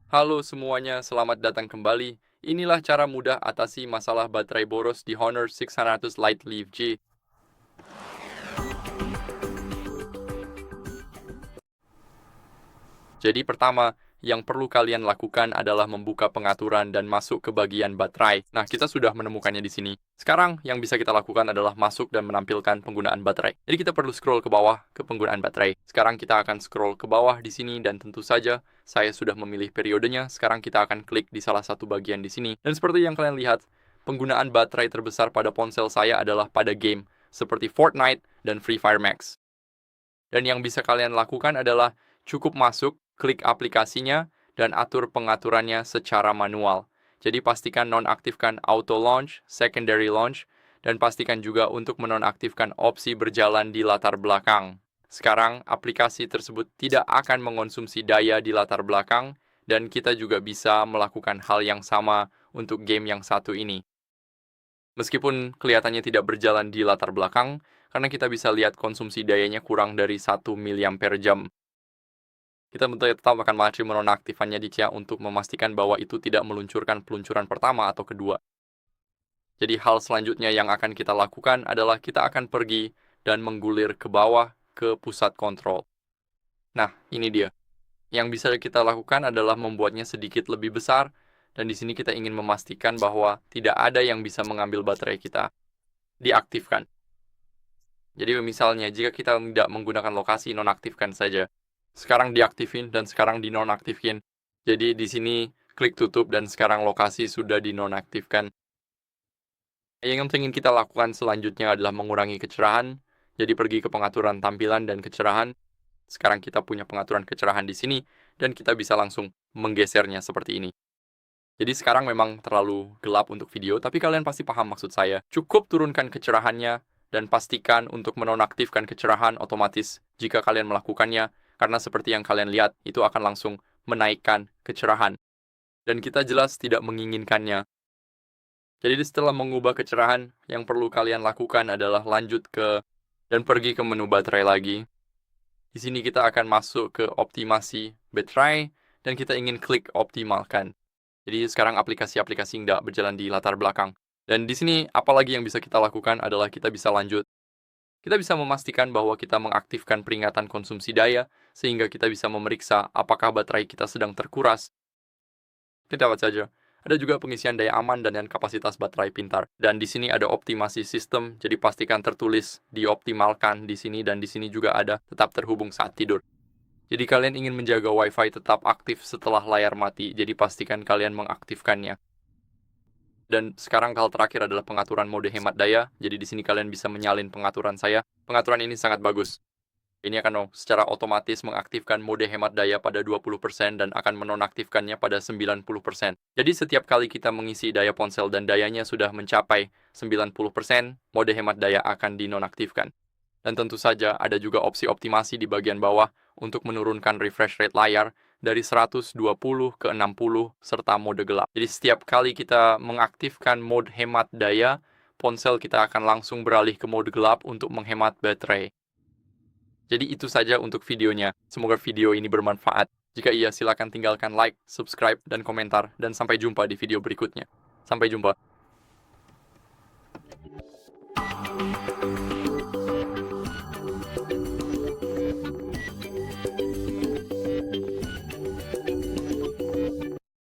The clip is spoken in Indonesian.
Halo semuanya, selamat datang kembali. Inilah cara mudah atasi masalah baterai boros di Honor 600 Lite Leaf G. Jadi pertama, yang perlu kalian lakukan adalah membuka pengaturan dan masuk ke bagian baterai. Nah, kita sudah menemukannya di sini. Sekarang, yang bisa kita lakukan adalah masuk dan menampilkan penggunaan baterai. Jadi kita perlu scroll ke bawah ke penggunaan baterai. Sekarang kita akan scroll ke bawah di sini dan tentu saja saya sudah memilih periodenya. Sekarang kita akan klik di salah satu bagian di sini. Dan seperti yang kalian lihat, penggunaan baterai terbesar pada ponsel saya adalah pada game seperti Fortnite dan Free Fire Max. Dan yang bisa kalian lakukan adalah cukup masuk, klik aplikasinya, dan atur pengaturannya secara manual. Jadi pastikan nonaktifkan auto launch, secondary launch, dan pastikan juga untuk menonaktifkan opsi berjalan di latar belakang. Sekarang, aplikasi tersebut tidak akan mengonsumsi daya di latar belakang, dan kita juga bisa melakukan hal yang sama untuk game yang satu ini. Meskipun kelihatannya tidak berjalan di latar belakang, karena kita bisa lihat konsumsi dayanya kurang dari 1 mAh jam. Kita tetap akan masih menonaktifkannya jika untuk memastikan bahwa itu tidak meluncurkan peluncuran pertama atau kedua. Jadi hal selanjutnya yang akan kita lakukan adalah kita akan pergi dan menggulir ke bawah ke pusat kontrol. Nah, ini dia. Yang bisa kita lakukan adalah membuatnya sedikit lebih besar, dan di sini kita ingin memastikan bahwa tidak ada yang bisa mengambil baterai kita. Diaktifkan. Jadi misalnya, jika kita tidak menggunakan lokasi, nonaktifkan saja. Sekarang diaktifin dan sekarang dinonaktifin. Jadi di sini klik tutup dan sekarang lokasi sudah dinonaktifkan. Yang ingin kita lakukan selanjutnya adalah mengurangi kecerahan. Jadi pergi ke pengaturan tampilan dan kecerahan. Sekarang kita punya pengaturan kecerahan di sini dan kita bisa langsung menggesernya seperti ini. Jadi sekarang memang terlalu gelap untuk video, tapi kalian pasti paham maksud saya. Cukup turunkan kecerahannya dan pastikan untuk menonaktifkan kecerahan otomatis jika kalian melakukannya, karena seperti yang kalian lihat, itu akan langsung menaikkan kecerahan. Dan kita jelas tidak menginginkannya. Jadi setelah mengubah kecerahan, yang perlu kalian lakukan adalah lanjut ke dan pergi ke menu baterai lagi. Di sini kita akan masuk ke optimasi baterai dan kita ingin klik optimalkan. Jadi sekarang aplikasi-aplikasi tidak berjalan di latar belakang. Dan di sini apalagi yang bisa kita lakukan adalah kita bisa lanjut. Kita bisa memastikan bahwa kita mengaktifkan peringatan konsumsi daya sehingga kita bisa memeriksa apakah baterai kita sedang terkuras. Kita lihat saja. Ada juga pengisian daya aman dan kapasitas baterai pintar. Dan di sini ada optimasi sistem, jadi pastikan tertulis dioptimalkan di sini dan di sini juga ada tetap terhubung saat tidur. Jadi kalian ingin menjaga Wi-Fi tetap aktif setelah layar mati, jadi pastikan kalian mengaktifkannya. Dan sekarang hal terakhir adalah pengaturan mode hemat daya, jadi di sini kalian bisa menyalin pengaturan saya. Pengaturan ini sangat bagus. Ini akan secara otomatis mengaktifkan mode hemat daya pada 20% dan akan menonaktifkannya pada 90%. Jadi setiap kali kita mengisi daya ponsel dan dayanya sudah mencapai 90%, mode hemat daya akan dinonaktifkan. Dan tentu saja ada juga opsi optimasi di bagian bawah untuk menurunkan refresh rate layar dari 120 ke 60 serta mode gelap. Jadi setiap kali kita mengaktifkan mode hemat daya, ponsel kita akan langsung beralih ke mode gelap untuk menghemat baterai. Jadi itu saja untuk videonya. Semoga video ini bermanfaat. Jika iya, silakan tinggalkan like, subscribe, dan komentar. Dan sampai jumpa di video berikutnya. Sampai jumpa.